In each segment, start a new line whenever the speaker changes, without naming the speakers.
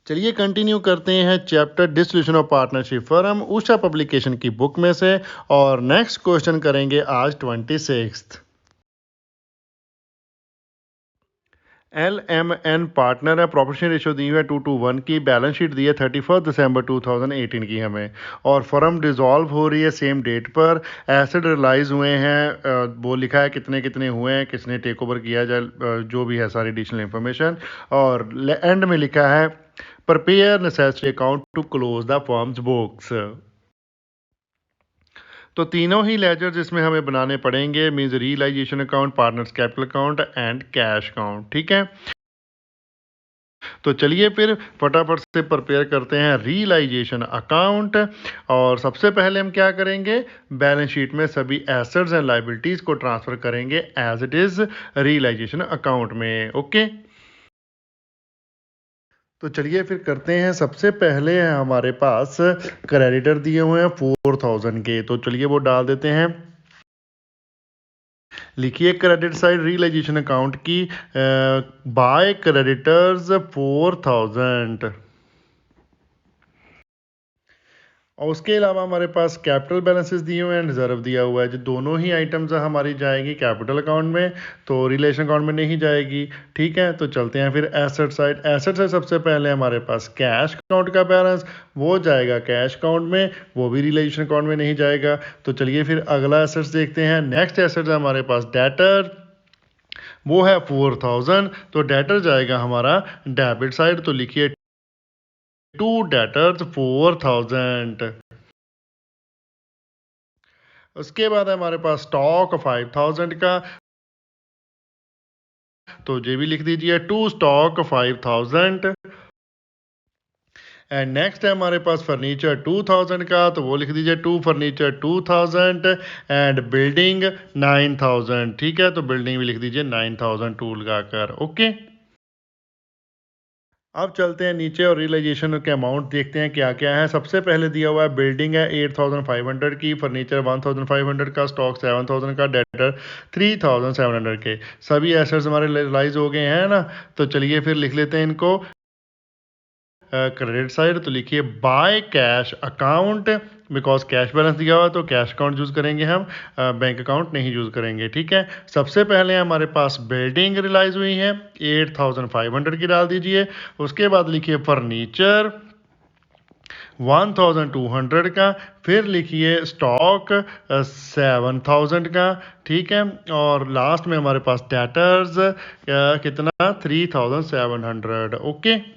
चलिए कंटिन्यू करते हैं chapter dissolution of partnership firm Usha publication की बुक में से। और नेक्स्ट क्वेश्चन करेंगे आज 26। LMN पार्टनर है, प्रॉपर्शन रेशियो दी हुई है 2:1 की, बैलेंस शीट दी है 31 दिसंबर 2018 की हमें, और फर्म डिसॉल्व हो रही है सेम डेट पर। एसेट रिलाइज हुए हैं, वो लिखा है कितने कितने हुए हैं, किसने टेक ओवर किया जाए, जो भी है सारी एडिशनल इंफॉर्मेशन। और एंड में लिखा है prepare necessary account to close the firms books. तो तीनों ही लेजर जिसमें हमें बनाने पड़ेंगे, means realization account, partners capital account and cash account. ठीक है, तो चलिए फिर फटाफट से प्रिपेयर करते हैं रियलाइजेशन अकाउंट। और सबसे पहले हम क्या करेंगे, बैलेंस शीट में सभी एसेट्स एंड लायबिलिटीज को ट्रांसफर करेंगे as it is realization account में। ओके, तो चलिए फिर करते हैं। सबसे पहले हमारे पास क्रेडिटर दिए हुए हैं 4000 के, तो चलिए वो डाल देते हैं। लिखिए क्रेडिट साइड रियलाइजेशन अकाउंट की, बाय क्रेडिटर्स 4000। और उसके अलावा हमारे पास कैपिटल बैलेंसेस दिए हुए हैं, रिजर्व दिया हुआ है, जो दोनों ही आइटम्स हमारी जाएगी कैपिटल अकाउंट में, तो रिलेशन अकाउंट में नहीं जाएगी। ठीक है, तो चलते हैं फिर एसेट साइड। एसेट साइड सबसे पहले हमारे पास कैश अकाउंट का बैलेंस, वो जाएगा कैश अकाउंट में, वो भी रिलेशन अकाउंट में नहीं जाएगा। तो चलिए फिर अगला एसेट्स देखते हैं। नेक्स्ट एसेट हमारे पास डेटर, वो है 4000, तो डेटर जाएगा हमारा डेबिट साइड, तो लिखिए टू डेटर्स 4000। उसके बाद हमारे पास स्टॉक 5000 का, तो ये भी लिख दीजिए टू स्टॉक 5000। एंड नेक्स्ट है हमारे पास फर्नीचर 2000 का, तो वो लिख दीजिए टू फर्नीचर 2000। And building 9000। ठीक है, तो बिल्डिंग भी लिख दीजिए 9000 टू लगाकर। ओके, अब चलते हैं नीचे और रियलाइजेशन के अमाउंट देखते हैं क्या क्या है। सबसे पहले दिया हुआ है बिल्डिंग है 8500 की, फर्नीचर 1500 का, स्टॉक 7000 का, डेटर 3700 के। सभी एसेट्स हमारे रियलाइज हो गए हैं ना। तो चलिए फिर लिख लेते हैं इनको क्रेडिट साइड, तो लिखिए by cash account, because cash balance दिया हुआ तो कैश अकाउंट यूज़ करेंगे हम, बैंक अकाउंट नहीं यूज़ करेंगे। ठीक है, सबसे पहले हमारे पास बिल्डिंग रिलाइज हुई है 8500 की, डाल दीजिए। उसके बाद लिखिए फर्नीचर 1200 का, फिर लिखिए स्टॉक 7000 का। ठीक है, और लास्ट में हमारे पास डेटर्स कितना 3700। ओके,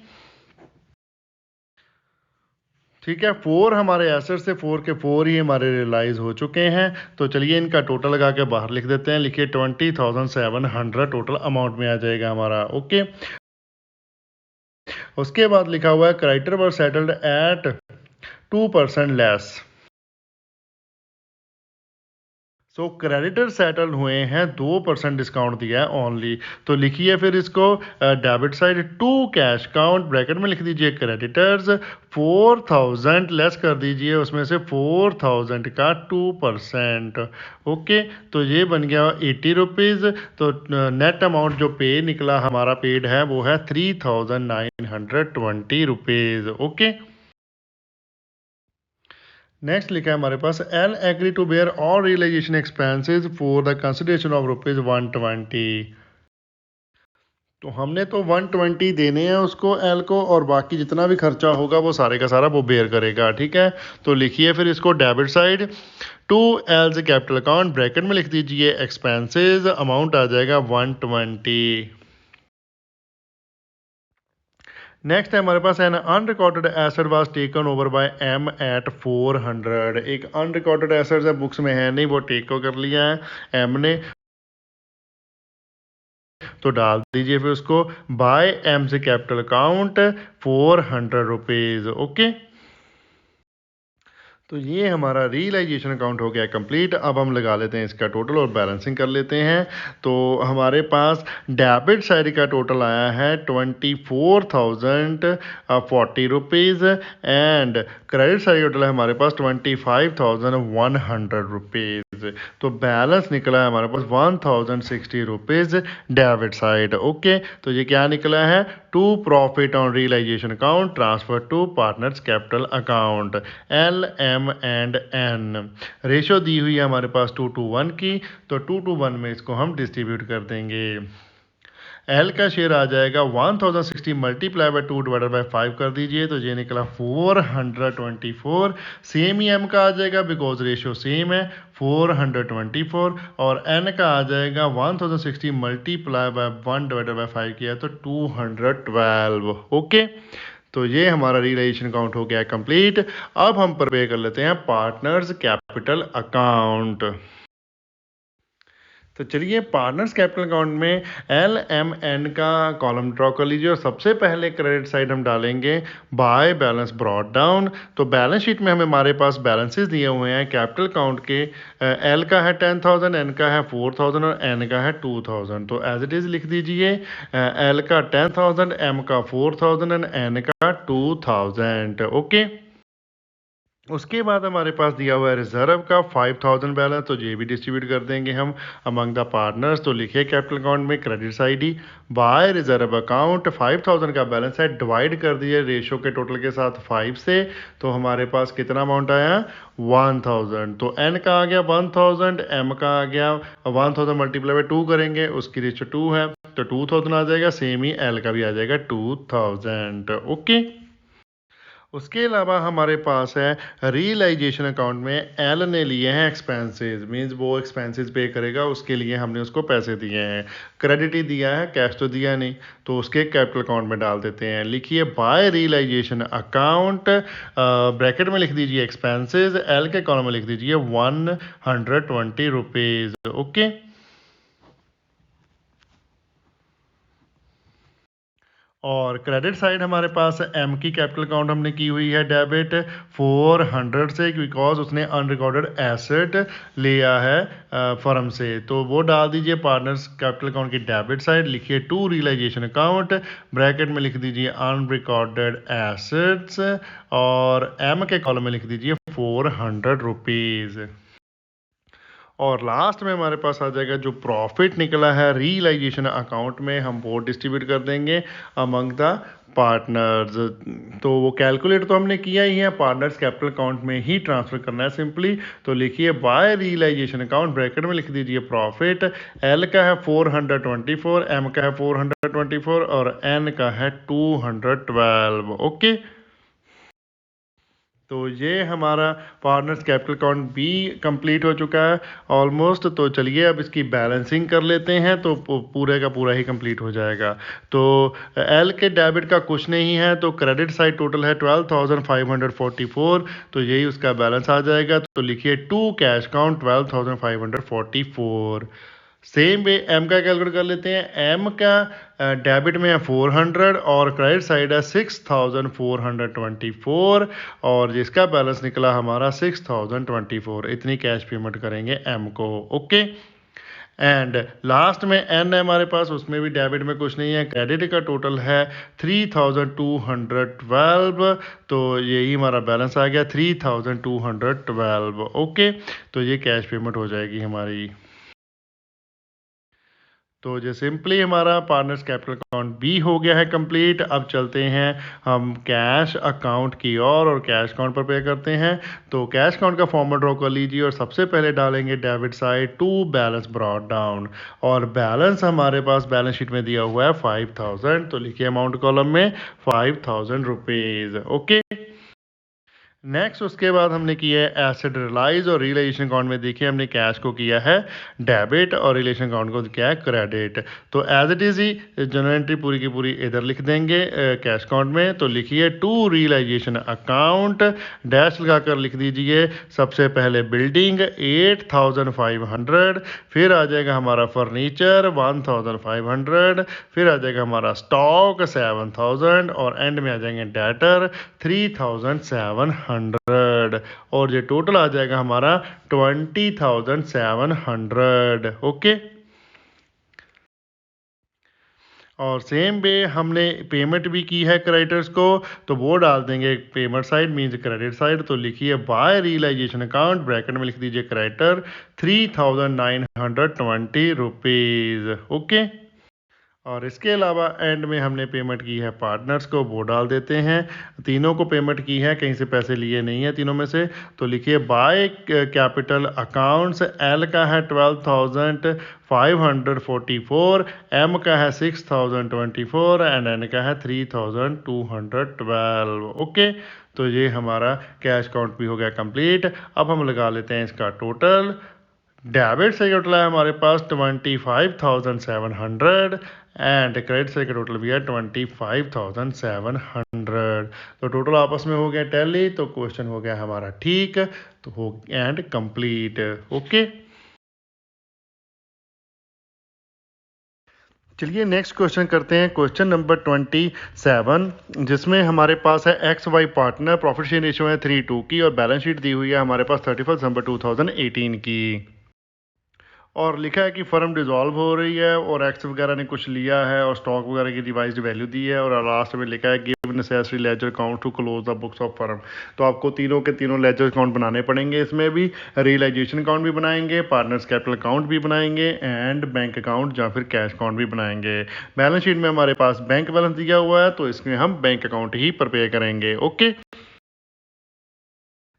ठीक है, 4 हमारे एसेट से 4 के 4 ही हमारे रियलाइज हो चुके हैं। तो चलिए इनका टोटल लगा के बाहर लिख देते हैं। लिखिए 20700 टोटल अमाउंट में आ जाएगा हमारा। ओके, उसके बाद लिखा हुआ है creditor were settled at 2% less. So creditor settle हुए हैं 2% डिस्काउंट दिया है ओनली। तो लिखिए फिर इसको debit side to cash account, bracket में लिख दीजिए क्रेडिटर्स 4000 लेस कर दीजिए उसमें से 4000 का 2%। ओके, तो ये बन गया 80 रुपीज़। तो नेट अमाउंट जो पे निकला हमारा पेड है वो है 3920 रुपीज़। ओके, नेक्स्ट लिखा है हमारे पास L agree to bear all realisation expenses for the consideration of ₹120। तो हमने तो 120 देने हैं उसको एल को, और बाकी जितना भी खर्चा होगा वो सारे का सारा वो बेयर करेगा। ठीक है, तो लिखिए फिर इसको debit side to L capital account, bracket में लिख दीजिए एक्सपेंसेस, अमाउंट आ जाएगा 120। नेक्स्ट है हमारे पास an unrecorded asset was taken over by M at 400। एक अनरिकॉर्डेड एसेट है, बुक्स में है नहीं, वो टेक ओवर कर लिया है एम ने, तो डाल दीजिए फिर उसको बाय एम से कैपिटल अकाउंट 400 रुपीज़। ओके, तो ये हमारा रियलाइजेशन अकाउंट हो गया कंप्लीट। अब हम लगा लेते हैं इसका टोटल और बैलेंसिंग कर लेते हैं। तो हमारे पास डेबिट साइड का टोटल आया है 24,040 rupees, and credit side total है हमारे पास 25,100 रुपीज़। रुपीज़। तो बैलेंस निकला है हमारे पास 1060 रुपीज़ डेबिट साइड। ओके, तो ये क्या निकला है, to profit on realisation account transfer to partners capital account LM&N। Ratio दी हुई है हमारे पास 2:1 की, तो 2:1 में इसको हम डिस्ट्रीब्यूट कर देंगे। एल का शेयर आ जाएगा 1060 मल्टीप्लाई बाय 2 डिवाइडेड बाय 5 कर दीजिए, तो ये निकला 424। सेम ही एम का आ जाएगा बिकॉज रेशियो सेम है 424, और एन का आ जाएगा 1060 मल्टीप्लाई बाय 1 डिवाइडेड बाय 5 किया तो 212। ओके, तो ये हमारा रियलाइजेशन अकाउंट हो गया कंप्लीट। अब हम प्रिपेयर कर लेते हैं पार्टनर्स कैपिटल अकाउंट। तो चलिए पार्टनर्स कैपिटल अकाउंट में LMN का कॉलम ड्रॉ कर लीजिए, और सबसे पहले क्रेडिट साइड हम डालेंगे बाय बैलेंस ब्रॉट डाउन। तो बैलेंस शीट में हमारे पास बैलेंसेस दिए हुए हैं कैपिटल अकाउंट के। L का है 10,000, N का है 4,000 और N का है 2,000। तो एज इट इज लिख दीजिए, L का 10,000, M का 4,000 एंड N का 2,000। ओके, उसके बाद हमारे पास दिया हुआ है रिजर्व का 5,000 बैलेंस, तो ये भी डिस्ट्रीब्यूट कर देंगे हम अमंग द पार्टनर्स। तो लिखिए कैपिटल अकाउंट में क्रेडिट साइड ही बाय रिजर्व अकाउंट 5,000 का बैलेंस है, डिवाइड कर दिए रेशो के टोटल के साथ 5 से, तो हमारे पास कितना अमाउंट आया 1000। तो एन का आ गया 1000, एम का आ गया 1000 मल्टीप्लाई बाय 2 करेंगे, उसकी रेशो 2 है तो 2000 आ जाएगा। सेम ही एल का भी आ जाएगा 2000। ओके, उसके अलावा हमारे पास है रियलाइजेशन अकाउंट में एल ने लिए हैं एक्सपेंसेस, मींस वो एक्सपेंसेस पे करेगा, उसके लिए हमने उसको पैसे दिए हैं। क्रेडिट ही दिया है, कैश तो दिया नहीं, तो उसके कैपिटल अकाउंट में डाल देते हैं। लिखिए बाय रियलाइजेशन अकाउंट, ब्रैकेट में लिख दीजिए एक्सपेंसेस, एल के कॉलम में लिख दीजिए 120 रुपीज़। ओके, और क्रेडिट साइड हमारे पास एम की कैपिटल अकाउंट हमने की हुई है डेबिट 400 से, बिकॉज उसने अनरिकॉर्डेड एसेट लिया है फर्म से, तो वो डाल दीजिए पार्टनर्स कैपिटल अकाउंट की डेबिट साइड। लिखिए टू रियलाइजेशन अकाउंट, ब्रैकेट में लिख दीजिए अनरिकॉर्डेड एसेट्स, और एम के कॉलम में लिख दीजिए 400 रुपीज़। और लास्ट में हमारे पास आ जाएगा जो प्रॉफिट निकला है रियलाइजेशन अकाउंट में, हम वो डिस्ट्रीब्यूट कर देंगे अमंग द पार्टनर्स। तो वो कैलकुलेट तो हमने किया ही है, पार्टनर्स कैपिटल अकाउंट में ही ट्रांसफर करना है सिंपली। तो लिखिए बाय रियलाइजेशन अकाउंट, ब्रैकेट में लिख दीजिए प्रॉफिट, एल का है 424, एम का है 424 और एन का है 212। ओके, तो ये हमारा पार्टनर्स कैपिटल अकाउंट भी कंप्लीट हो चुका है ऑलमोस्ट। तो चलिए अब इसकी बैलेंसिंग कर लेते हैं, तो पूरे का पूरा ही कंप्लीट हो जाएगा। तो एल के डेबिट का कुछ नहीं है, तो क्रेडिट साइड टोटल है 12,544, तो यही उसका बैलेंस आ जाएगा। तो लिखिए to cash account 12,544। Same way M का कैलकुलेट कर लेते हैं। एम का डेबिट में है 400 और क्रेडिट साइड है 6,424, और जिसका बैलेंस निकला हमारा 6,024। इतनी कैश पेमेंट करेंगे एम को। ओके, एंड लास्ट में एन है हमारे पास, उसमें भी डेबिट में कुछ नहीं है, क्रेडिट का टोटल है 3,212, तो यही हमारा बैलेंस आ गया 3,212। ओके, तो ये कैश पेमेंट हो जाएगी हमारी। तो जो सिंपली हमारा पार्टनर्स कैपिटल अकाउंट भी हो गया है कंप्लीट। अब चलते हैं हम कैश अकाउंट की ओर, और कैश अकाउंट पर पे करते हैं। तो कैश अकाउंट का फॉर्मेट ड्रॉ कर लीजिए, और सबसे पहले डालेंगे debit side to balance brought down, और बैलेंस हमारे पास बैलेंस शीट में दिया हुआ है 5,000, तो लिखिए अमाउंट कॉलम में 5,000 रुपीज़। ओके, नेक्स्ट उसके बाद हमने किया है एसेट रियलाइज, और रियलाइजेशन अकाउंट में देखिए हमने कैश को किया है डेबिट और रिलेशन अकाउंट को किया है क्रेडिट। तो एज इट इज़ ही जनरल एंट्री पूरी की पूरी इधर लिख देंगे कैश अकाउंट में। तो लिखिए टू रियलाइजेशन अकाउंट, डैश लगाकर लिख दीजिए सबसे पहले बिल्डिंग 8,500, फिर आ जाएगा हमारा फर्नीचर 1,500, फिर आ जाएगा हमारा स्टॉक 7,000, और एंड में आ जाएंगे डेटर 3,700, और ये टोटल आ जाएगा हमारा 20,700। ओके, और सेम वे हमने पेमेंट भी की है क्रेडिटर्स को, तो वो डाल देंगे payment side means credit side. तो लिखिए बाय रियलाइजेशन अकाउंट, ब्रैकेट में लिख दीजिए क्रेडिटर 3920 रुपीज़। ओके। और इसके अलावा एंड में हमने पेमेंट की है पार्टनर्स को, वो डाल देते हैं। तीनों को पेमेंट की है, कहीं से पैसे लिए नहीं है तीनों में से। तो लिखिए बाय कैपिटल अकाउंट्स, एल का है 12,544, एम का है 6,024 एंड एन का है 3,212। ओके। तो ये हमारा कैश अकाउंट भी हो गया कंप्लीट। अब हम लगा लेते हैं इसका टोटल। डेबिट से टोटल है हमारे पास 25,700 एंड क्रेडिट से टोटल भी है 25,700। तो टोटल आपस में हो गया टैली, तो क्वेश्चन हो गया हमारा ठीक, तो हो एंड कंप्लीट। ओके। चलिए नेक्स्ट क्वेश्चन करते हैं, क्वेश्चन नंबर 27, जिसमें हमारे पास है X Y partner, profit share ratio है 3:2 की और बैलेंस शीट दी हुई है हमारे पास 31 दिसंबर 2018 की। और लिखा है कि फर्म डिसॉल्व हो रही है और एक्स वगैरह ने कुछ लिया है और स्टॉक वगैरह की रिवाइज्ड वैल्यू दी है, और लास्ट में लिखा है give necessary ledger account to close the books of firm. तो आपको तीनों के तीनों लेजर अकाउंट बनाने पड़ेंगे। इसमें भी रियलाइजेशन अकाउंट भी बनाएंगे, पार्टनर्स कैपिटल अकाउंट भी बनाएंगे एंड बैंक अकाउंट या फिर कैश अकाउंट भी बनाएंगे। बैलेंस शीट में हमारे पास बैंक बैलेंस दिया हुआ है, तो इसमें हम बैंक अकाउंट ही प्रिपेयर करेंगे। ओके।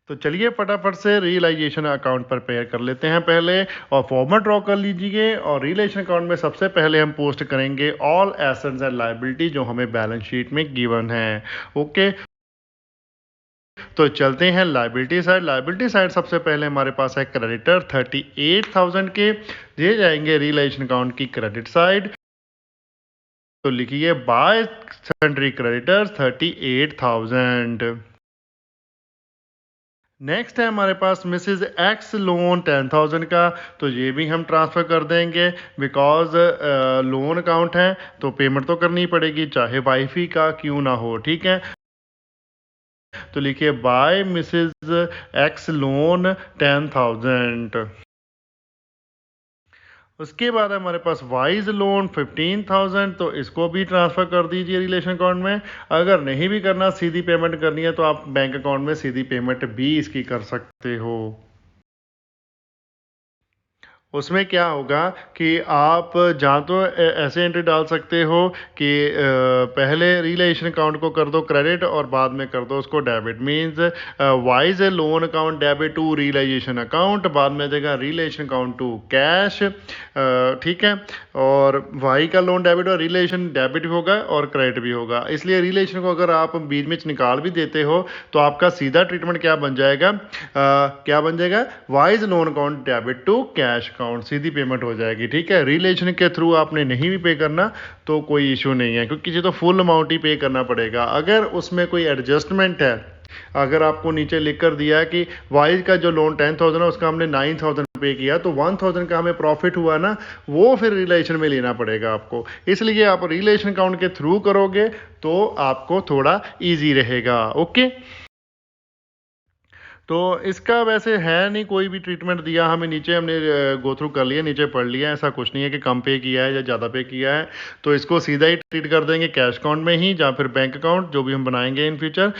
तो चलिए फटाफट से रियलाइजेशन अकाउंट पर पेयर कर लेते हैं पहले, और फॉर्मेट ड्रॉ कर लीजिए। और रियलाइजेशन अकाउंट में सबसे पहले हम पोस्ट करेंगे ऑल एसेट्स एंड लायबिलिटी जो हमें बैलेंस शीट में गिवन है। ओके। तो चलते हैं लायबिलिटी साइड। लायबिलिटी साइड सबसे पहले हमारे पास है क्रेडिटर 38,000 के, ये जाएंगे रियलाइजेशन अकाउंट की क्रेडिट साइड। तो लिखिए बाय सन्ड्री क्रेडिटर्स 38,000। नेक्स्ट है हमारे पास मिसेज एक्स लोन 10,000 का, तो ये भी हम ट्रांसफ़र कर देंगे बिकॉज लोन अकाउंट है, तो पेमेंट तो करनी पड़ेगी चाहे वाइफ ही का क्यों ना हो। ठीक है। तो लिखिए बाय मिसेज एक्स लोन 10,000। उसके बाद हमारे पास वाइज लोन 15,000, तो इसको भी ट्रांसफ़र कर दीजिए रिलेशन अकाउंट में। अगर नहीं भी करना, सीधी पेमेंट करनी है, तो आप बैंक अकाउंट में सीधी पेमेंट भी इसकी कर सकते हो। उसमें क्या होगा कि आप जहाँ तो ऐसे एंट्री डाल सकते हो कि पहले रिलेशन अकाउंट को कर दो क्रेडिट और बाद में कर दो उसको debit, means Y's loan account debit to realization account, बाद में देगा रिलेशन अकाउंट टू कैश। ठीक है। और वाई का लोन डेबिट और रिलेशन डेबिट भी होगा और क्रेडिट भी होगा, इसलिए रिलेशन को अगर आप बीच में निकाल भी देते हो तो आपका सीधा ट्रीटमेंट क्या बन जाएगा, क्या बन जाएगा, Y's loan account debit to cash account, सीधी पेमेंट हो जाएगी। ठीक है। रिलेशन के थ्रू आपने नहीं भी पे करना तो कोई इशू नहीं है, क्योंकि ये तो फुल अमाउंट ही पे करना पड़ेगा। अगर उसमें कोई एडजस्टमेंट है, अगर आपको नीचे लिख कर दिया है कि वाइज का जो लोन 10,000 है उसका हमने 9,000 पे किया, तो 1,000 का हमें प्रॉफिट हुआ ना, वो फिर रिलेशन में लेना पड़ेगा आपको। इसलिए आप रिलेशन अकाउंट के थ्रू करोगे तो आपको थोड़ा ईजी रहेगा। ओके। तो इसका वैसे है नहीं कोई भी ट्रीटमेंट दिया हमें, नीचे हमने गो थ्रू कर लिया, नीचे पढ़ लिया, ऐसा कुछ नहीं है कि कम पे किया है या ज़्यादा पे किया है। तो इसको सीधा ही ट्रीट कर देंगे कैश अकाउंट में ही या फिर बैंक अकाउंट, जो भी हम बनाएंगे इन फ्यूचर।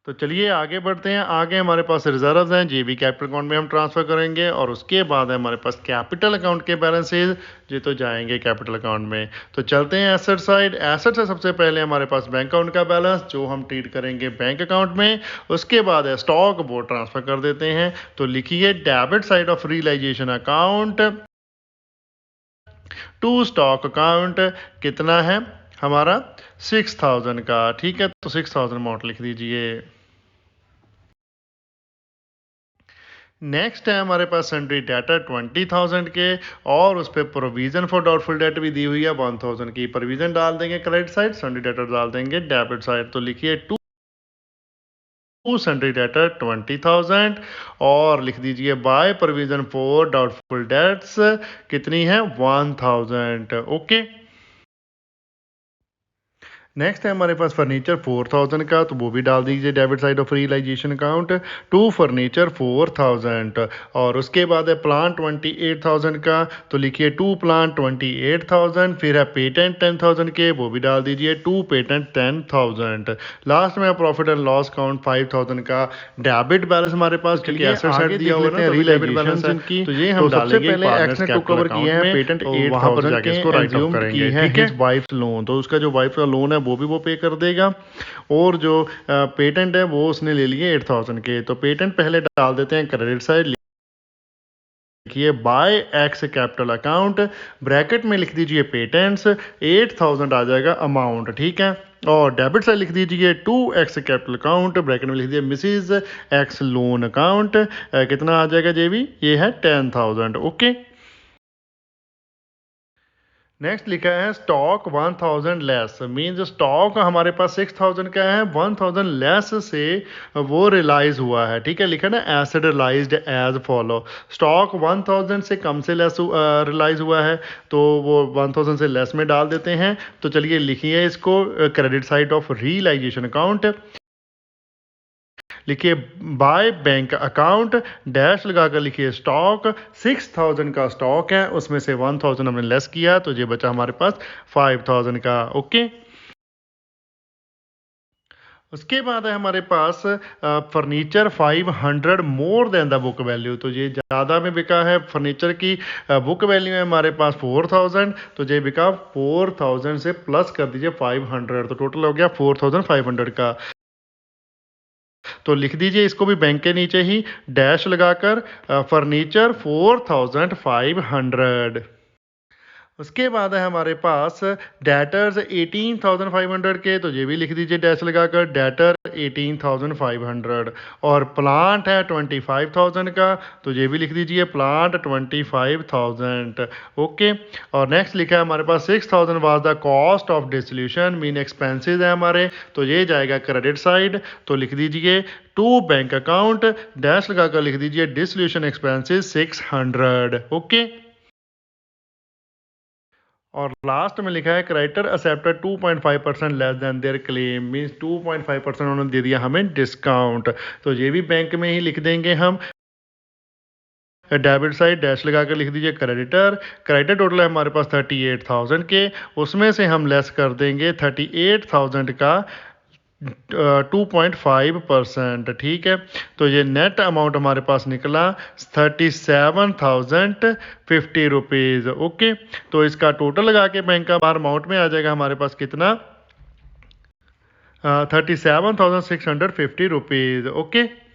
तो चलिए आगे बढ़ते हैं। आगे हमारे पास रिजर्व्स हैं, जेबी कैपिटल अकाउंट में हम ट्रांसफ़र करेंगे, और उसके बाद है हमारे पास कैपिटल अकाउंट के बैलेंसेज, ये तो जाएंगे कैपिटल अकाउंट में। तो चलते हैं एसेट साइड। एसेट से सबसे पहले हमारे पास बैंक अकाउंट का बैलेंस जो हम ट्रीट करेंगे बैंक अकाउंट में। उसके बाद है स्टॉक, वो ट्रांसफ़र कर देते हैं। तो लिखिए debit side of realization account to stock account, कितना है हमारा 6,000 का। ठीक है। तो 6,000 अमाउंट लिख दीजिए। नेक्स्ट है हमारे पास सन्ड्री डेटर 20,000 के, और उस पर प्रोविजन फॉर डाउटफुल डेट भी दी हुई है 1,000 की। प्रोविजन डाल देंगे क्रेडिट साइड, सन्ड्री डेटर डाल देंगे डेबिट साइड। तो लिखिए टू सन्ड्री डेटर 20,000 और लिख दीजिए by provision for doubtful debts, कितनी है 1,000। ओके। नेक्स्ट है हमारे पास फर्नीचर 4000 का, तो वो भी डाल दीजिए debit side of realization account to furniture 4000। और उसके बाद है प्लान 28000 का, तो लिखिए टू प्लान 28000। फिर है पेटेंट 10000 के, वो भी डाल दीजिए टू पेटेंट 10000। लास्ट में प्रॉफिट एंड लॉस अकाउंट 5000 का। डेबिट बैलेंस हमारे पास क्योंकि एसेट साइड दिया हुआ है रियलाइजेशन की, तो ये हम डालेंगे पहले एक्स ने टू कवर किया है पेटेंट 8000 के, इसको राइट ऑफ करेंगे, ठीक है। वाइफ लोन, तो उसका जो वाइफ का लोन है वो भी वो पे कर देगा। और जो पेटेंट है वो उसने ले लिए 8000 के, तो पेटेंट पहले डाल देते हैं क्रेडिट साइड, लिखिए by X capital account, bracket में लिख दीजिए पेटेंट्स, 8000 आ जाएगा अमाउंट, ठीक है। और डेबिट साइड लिख दीजिए to X capital account, bracket में लिख दीजिए मिसिज एक्स लोन अकाउंट, कितना आ जाएगा जेबी, ये है 10000, ओके। नेक्स्ट लिखा है स्टॉक 1000 लेस, मीन्स स्टॉक हमारे पास 6000 का है, 1000 लेस से वो रिलाइज हुआ है, ठीक है। लिखा ना asset realised as follow, stock 1000 से कम से लेस रिलाइज हुआ है, तो वो 1000 से लेस में डाल देते हैं। तो चलिए लिखिए इसको credit side of realization account, लिखिए बाय बैंक अकाउंट, डैश लगाकर लिखिए स्टॉक, 6000 का स्टॉक है, उसमें से 1000 हमने लेस किया, तो ये बचा हमारे पास 5000 का, ओके। उसके बाद है हमारे पास furniture 500 more than the book value, तो ये ज़्यादा में बिका है फर्नीचर की, बुक वैल्यू है हमारे पास 4000, तो ये बिका 4000 से प्लस कर दीजिए 500, तो टोटल हो गया 4500 का। तो लिख दीजिए इसको भी बैंक के नीचे ही डैश लगाकर फर्नीचर 4500। उसके बाद है हमारे पास डेटर्स 18500 के, तो ये भी लिख दीजिए डैश लगाकर डेटर 18500। और प्लांट है 25000 का, तो ये भी लिख दीजिए प्लांट 25000, ओके। और नेक्स्ट लिखा है हमारे पास 6000 was the cost of dissolution, mean expenses है हमारे, तो ये जाएगा क्रेडिट साइड, तो लिख दीजिए टू बैंक अकाउंट, डैश लगाकर लिख दीजिए डिसोल्यूशन एक्सपेंसेस 600, ओके। और लास्ट में लिखा है creditor accepted 2.5% less than there claim, means 2.5% उन्होंने दे दिया हमें डिस्काउंट, तो ये भी बैंक में ही लिख देंगे हम। डेबिट साइड डैश लगाकर लिख दीजिए क्रेडिटर, क्रेडिटर टोटल है हमारे पास 38000 के, उसमें से हम लेस कर देंगे 38000 का 2.5%, ठीक है। तो ये नेट अमाउंट हमारे पास निकला 37,050 रुपीज़, ओके। तो इसका टोटल लगा के बैंक का बार अमाउंट में आ जाएगा हमारे पास कितना, 37,650 रुपीज़, ओके।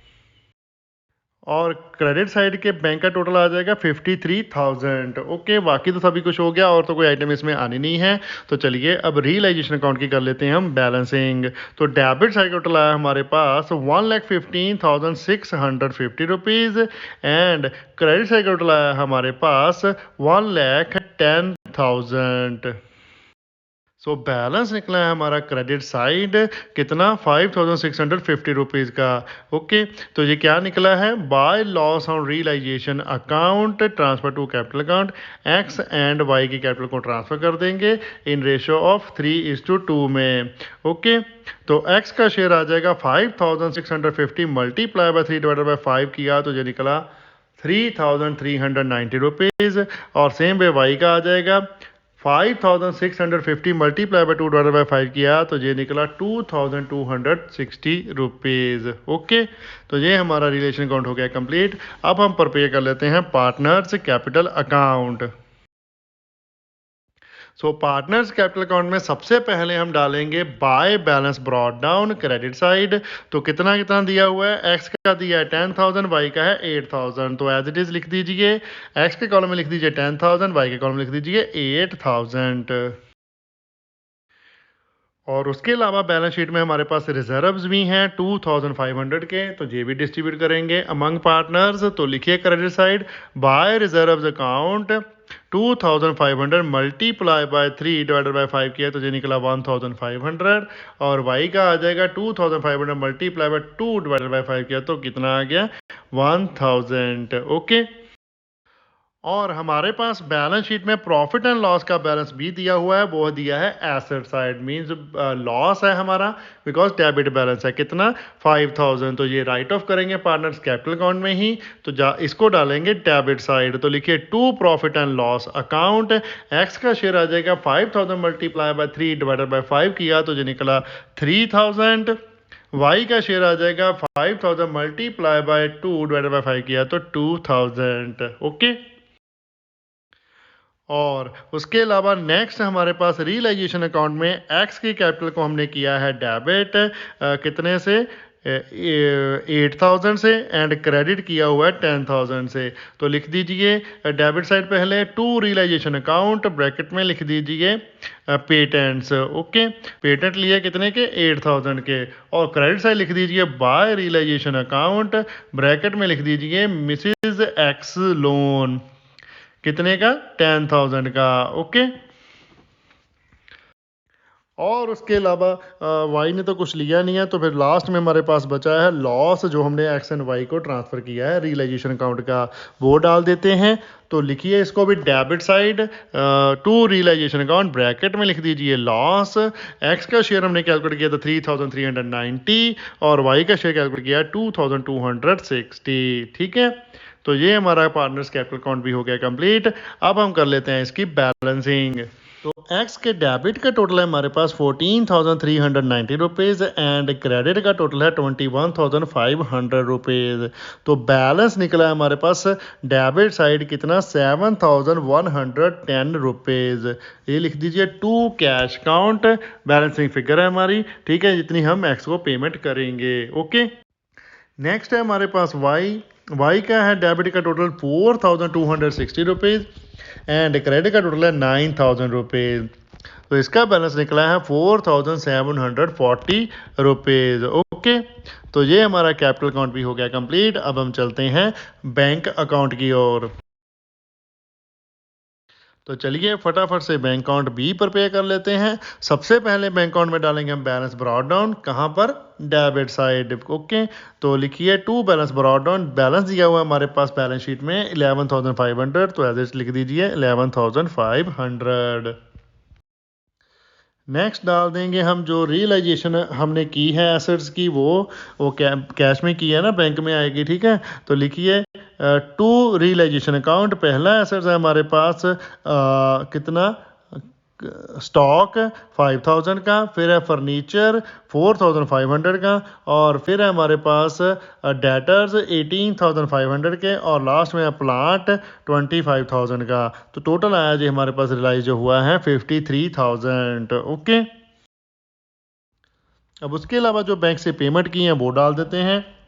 और क्रेडिट साइड के बैंक का टोटल आ जाएगा 53,000, ओके। बाकी तो सभी कुछ हो गया, और तो कोई आइटम इसमें आनी नहीं है। तो चलिए अब रियलाइजेशन अकाउंट की कर लेते हैं हम बैलेंसिंग। तो डेबिट साइड टोटल आया हमारे पास 1,15,650 rupees, and credit side total आया हमारे पास 1,10,000। सो बैलेंस निकला है हमारा क्रेडिट साइड कितना, 5,650 का, ओके। तो ये क्या निकला है, by loss on realisation account transfer to capital account, X and Y की कैपिटल को ट्रांसफर कर देंगे इन रेशियो ऑफ 3:2 में, ओके। तो एक्स का शेयर आ जाएगा 5,650 मल्टीप्लाई बाय 3 डिवाइडेड बाय 5 किया, तो ये निकला 3,390 रुपीज़। और सेम वे वाई का आ जाएगा 5,650 मल्टीप्लाई बाय 2 डिवाइडेड बाय 5 किया, तो ये निकला 2,260 रुपीज़, ओके। तो ये हमारा रिलेशन अकाउंट हो गया कंप्लीट। अब हम प्रिपेयर कर लेते हैं पार्टनर्स कैपिटल अकाउंट। सो पार्टनर्स कैपिटल अकाउंट में सबसे पहले हम डालेंगे by balance brought down credit side, तो कितना कितना दिया हुआ है, एक्स का दिया है 10,000, वाई का है 8,000, तो एज इट इज लिख दीजिए, एक्स के कॉलम में लिख दीजिए 10,000, वाई के कॉलम में लिख दीजिए 8,000। और उसके अलावा बैलेंस शीट में हमारे पास रिजर्व्स भी हैं 2,500 के, तो ये भी डिस्ट्रीब्यूट करेंगे अमंग पार्टनर्स, तो लिखिए credit side by reserves account 2,500 multiply by 3 divided by 5 किया, तो ये निकला 1,500। और वाई का आ जाएगा 2,500 मल्टीप्लाई बाय 2 डिवाइडेड बाय 5 किया, तो कितना आ गया 1,000, ओके। और हमारे पास बैलेंस शीट में प्रॉफिट एंड लॉस का बैलेंस भी दिया हुआ है, वो दिया है एसेट साइड, मींस लॉस है हमारा बिकॉज डेबिट बैलेंस है कितना 5000। तो ये राइट ऑफ करेंगे पार्टनर्स कैपिटल अकाउंट में ही, तो इसको डालेंगे डेबिट साइड। तो लिखिए to profit and loss account, X का शेयर आ जाएगा 5000 मल्टीप्लाई बाय 3 डिवाइडेड बाय 5 किया तो जो निकला 3000। वाई का शेयर आ जाएगा 5000 मल्टीप्लाई बाय 2 डिवाइडेड बाय 5 किया तो 2000। ओके। और उसके अलावा नेक्स्ट हमारे पास रियलाइजेशन अकाउंट में एक्स की कैपिटल को हमने किया है डेबिट कितने से 8000 से एंड क्रेडिट किया हुआ है 10000 से। तो लिख दीजिए डेबिट साइड पहले टू रियलाइजेशन अकाउंट ब्रैकेट में लिख दीजिए पेटेंट्स। ओके, पेटेंट लिए कितने के 8000 के, और क्रेडिट साइड लिख दीजिए बाय रियलाइजेशन अकाउंट ब्रैकेट में लिख दीजिए मिसिज एक्स लोन कितने का 10000 का। ओके। और उसके अलावा वाई ने तो कुछ लिया नहीं है, तो फिर लास्ट में हमारे पास बचा है लॉस जो हमने एक्स एंड वाई को ट्रांसफ़र किया है रियलाइजेशन अकाउंट का, वो डाल देते हैं। तो लिखिए इसको भी debit side to realization account bracket में लिख दीजिए लॉस। एक्स का शेयर हमने कैलकुलेट किया था 3390 और वाई का शेयर कैलकुलेट किया 2260। ठीक है, तो ये हमारा पार्टनर्स कैपिटल अकाउंट भी हो गया कंप्लीट। अब हम कर लेते हैं इसकी बैलेंसिंग। तो एक्स के डेबिट का टोटल है हमारे पास 14,390 रुपीज़ एंड क्रेडिट का टोटल है 21,500 रुपीज़। तो बैलेंस निकला है हमारे पास डेबिट साइड कितना 7,110 रुपीज़। ये लिख दीजिए to cash account balancing figure है हमारी, ठीक है, जितनी हम एक्स को पेमेंट करेंगे। ओके। नेक्स्ट है हमारे पास वाई का है डेबिट का टोटल 4260 रुपीज़ एंड क्रेडिट का टोटल है 9000 रुपीज़। तो इसका बैलेंस निकला है 4740 रुपीज़। ओके, तो ये हमारा कैपिटल अकाउंट भी हो गया कंप्लीट। अब हम चलते हैं बैंक अकाउंट की ओर। तो चलिए फटाफट से बैंक अकाउंट बी पर पे कर लेते हैं। सबसे पहले बैंक अकाउंट में डालेंगे हम बैलेंस ब्रॉड डाउन, कहाँ पर डेबिट साइड। ओके, तो लिखिए to balance brought down, balance दिया हुआ है हमारे पास बैलेंस शीट में 11,500, तो एज इट लिख दीजिए 11,500। नेक्स्ट डाल देंगे हम जो रियलाइजेशन हमने की है एसेट्स की, वो कैश में की है ना, बैंक में आएगी। ठीक है, तो लिखिए टू रियलाइजेशन अकाउंट, पहला एसेट्स है हमारे पास कितना स्टॉक 5000 का, फिर है फर्नीचर 4500 का, और फिर है हमारे पास डेटर्स 18500 के, और लास्ट में है प्लांट 25000 का। तो टोटल आया जी हमारे पास रियलाइज जो हुआ है 53,000। ओके। अब उसके अलावा जो बैंक से पेमेंट की है वो डाल देते हैं।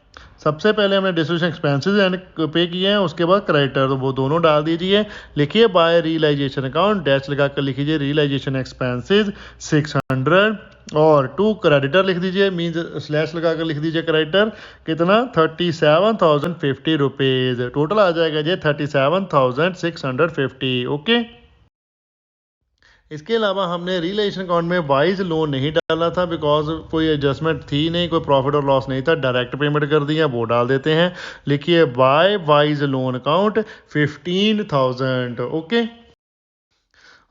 सबसे पहले हमने डिस्ट्रीब्यूशन एक्सपेंसेस एंड पे किए हैं, उसके बाद क्रेडिटर, तो वो दोनों डाल दीजिए। लिखिए बाय रियलाइजेशन अकाउंट डैश लगाकर लिखिए रियलाइजेशन एक्सपेंसेस 600 और टू क्रेडिटर लिख दीजिए, मीन्स स्लैश लगाकर लिख दीजिए क्रेडिटर कितना 37,050 रुपीज़। टोटल आ जाएगा जी 37,650। ओके। इसके अलावा हमने रियलाइजेशन अकाउंट में वाइज लोन नहीं डाला था बिकॉज कोई एडजस्टमेंट थी नहीं, कोई प्रॉफिट और लॉस नहीं था, डायरेक्ट पेमेंट कर दिया, वो डाल देते हैं। लिखिए by Y's loan account 15,000। Okay.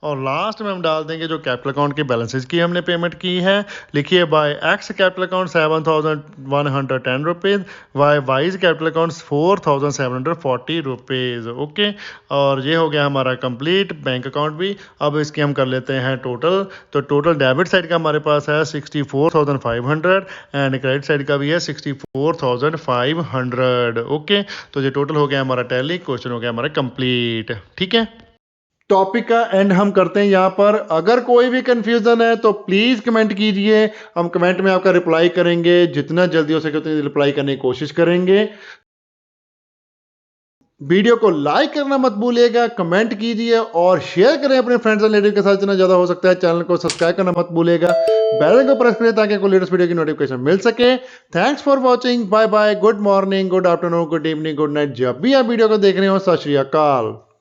और लास्ट में हम डाल देंगे जो कैपिटल अकाउंट के बैलेंसेस की हमने पेमेंट की है। लिखिए by X capital account 7,110 rupees, by Y's capital account 4,740 rupees. Okay, और ये हो गया हमारा कंप्लीट बैंक अकाउंट भी। अब इसके हम कर लेते हैं टोटल। तो टोटल डेबिट साइड का हमारे पास है 64,500 एंड क्रेडिट साइड का भी है 64,500। ओके, तो ये टोटल हो गया हमारा टैली, क्वेश्चन हो गया हमारा कंप्लीट। ठीक है, टॉपिक का एंड हम करते हैं यहाँ पर। अगर कोई भी कंफ्यूजन है तो प्लीज कमेंट कीजिए, हम कमेंट में आपका रिप्लाई करेंगे, जितना जल्दी हो सके उतनी रिप्लाई करने की कोशिश करेंगे। वीडियो को लाइक करना मत भूलिएगा, कमेंट कीजिए और शेयर करें अपने फ्रेंड्स एंड रिलेटिव के साथ जितना ज्यादा हो सकता है। चैनल को सब्सक्राइब करना मत भूलिएगा, बेल आइकन को प्रेस करें ताकि आपको लेटेस्ट वीडियो की नोटिफिकेशन मिल सके। Thanks for watching, bye bye, good morning, good afternoon, good evening, good night, जब भी आप वीडियो को देख रहे हो। सत श्री अकाल।